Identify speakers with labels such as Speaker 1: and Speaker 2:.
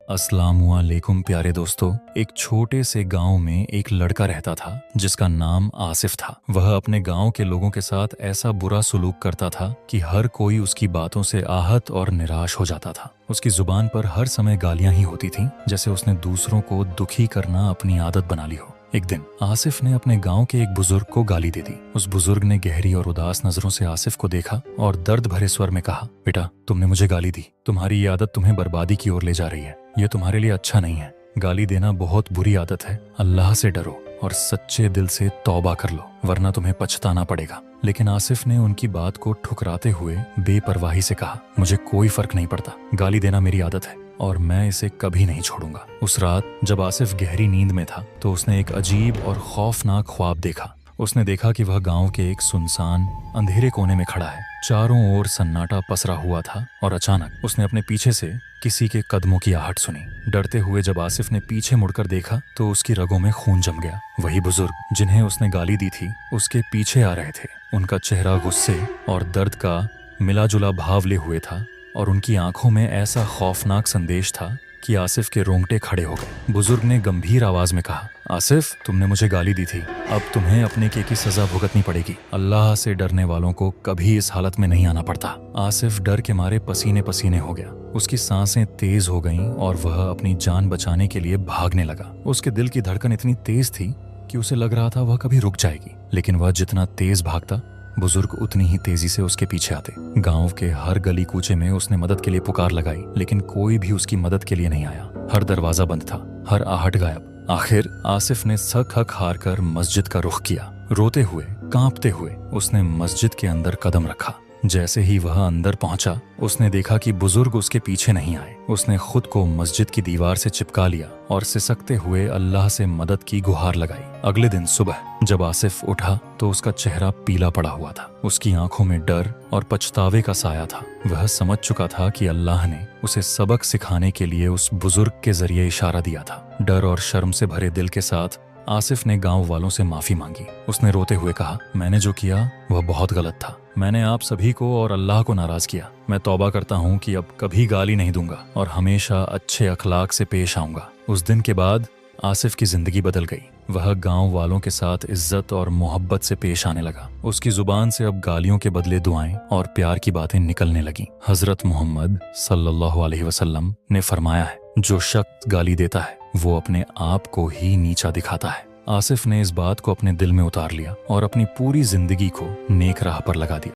Speaker 1: अस्सलामुअलैकुम प्यारे दोस्तों। एक छोटे से गांव में एक लड़का रहता था जिसका नाम आसिफ था। वह अपने गांव के लोगों के साथ ऐसा बुरा सुलूक करता था कि हर कोई उसकी बातों से आहत और निराश हो जाता था। उसकी जुबान पर हर समय गालियां ही होती थीं, जैसे उसने दूसरों को दुखी करना अपनी आदत बना ली हो। एक दिन आसिफ ने अपने गांव के एक बुजुर्ग को गाली दे दी। उस बुजुर्ग ने गहरी और उदास नजरों से आसिफ को देखा और दर्द भरे स्वर में कहा, बेटा तुमने मुझे गाली दी। तुम्हारी ये आदत तुम्हें बर्बादी की ओर ले जा रही है। ये तुम्हारे लिए अच्छा नहीं है। गाली देना बहुत बुरी आदत है। अल्लाह से डरो और सच्चे दिल से तौबा कर लो, वरना तुम्हें पछताना पड़ेगा। लेकिन आसिफ ने उनकी बात को ठुकराते हुए बेपरवाही से कहा, मुझे कोई फर्क नहीं पड़ता। गाली देना मेरी आदत है और मैं इसे कभी नहीं छोड़ूंगा। उस रात जब आसिफ गहरी नींद में था तो उसने एक अजीब और खौफनाक ख्वाब देखा। उसने देखा कि वह गांव के एक सुनसान अंधेरे कोने में खड़ा है। चारों ओर सन्नाटा पसरा हुआ था और अचानक उसने अपने पीछे से किसी के कदमों की आहट सुनी। डरते हुए जब आसिफ ने पीछे मुड़कर देखा तो उसकी रगों में खून जम गया। वही बुजुर्ग जिन्हें उसने गाली दी थी उसके पीछे आ रहे थे। उनका चेहरा गुस्से और दर्द का मिला-जुला भाव लिए हुए था और उनकी आंखों में ऐसा खौफनाक संदेश था कि आसिफ के रोंगटे खड़े हो गए। बुजुर्ग ने गंभीर आवाज में कहा, आसिफ तुमने मुझे गाली दी थी, अब तुम्हें अपने की सजा भुगतनी पड़ेगी। अल्लाह से डरने वालों को कभी इस हालत में नहीं आना पड़ता। आसिफ डर के मारे पसीने पसीने हो गया। उसकी सांसें तेज हो गईं और वह अपनी जान बचाने के लिए भागने लगा। उसके दिल की धड़कन इतनी तेज थी कि उसे लग रहा था वह कभी रुक जाएगी, लेकिन वह जितना तेज भागता बुजुर्ग उतनी ही तेजी से उसके पीछे आते। गांव के हर गली कूचे में उसने मदद के लिए पुकार लगाई, लेकिन कोई भी उसकी मदद के लिए नहीं आया। हर दरवाजा बंद था, हर आहट गायब। आखिर आसिफ ने सक हक हार कर मस्जिद का रुख किया। रोते हुए कांपते हुए उसने मस्जिद के अंदर कदम रखा। जैसे ही वह अंदर पहुंचा उसने देखा कि बुजुर्ग उसके पीछे नहीं आए। उसने खुद को मस्जिद की दीवार से चिपका लिया और सिसकते हुए अल्लाह से मदद की गुहार लगाई। अगले दिन सुबह जब आसिफ उठा तो उसका चेहरा पीला पड़ा हुआ था। उसकी आंखों में डर और पछतावे का साया था। वह समझ चुका था कि अल्लाह ने उसे सबक सिखाने के लिए उस बुजुर्ग के जरिए इशारा दिया था। डर और शर्म से भरे दिल के साथ आसिफ ने गांव वालों से माफी मांगी। उसने रोते हुए कहा, मैंने जो किया वह बहुत गलत था। मैंने आप सभी को और अल्लाह को नाराज किया। मैं तौबा करता हूँ कि अब कभी गाली नहीं दूंगा और हमेशा अच्छे अखलाक से पेश आऊंगा। उस दिन के बाद आसिफ की जिंदगी बदल गई। वह गांव वालों के साथ इज्जत और मोहब्बत से पेश आने लगा। उसकी जुबान से अब गालियों के बदले दुआएं और प्यार की बातें निकलने लगी। हजरत मोहम्मद सल्लल्लाहु अलैहि वसल्लम ने फरमाया है, जो शख्स गाली देता है वो अपने आप को ही नीचा दिखाता है। आसिफ ने इस बात को अपने दिल में उतार लिया और अपनी पूरी जिंदगी को नेक राह पर लगा दिया।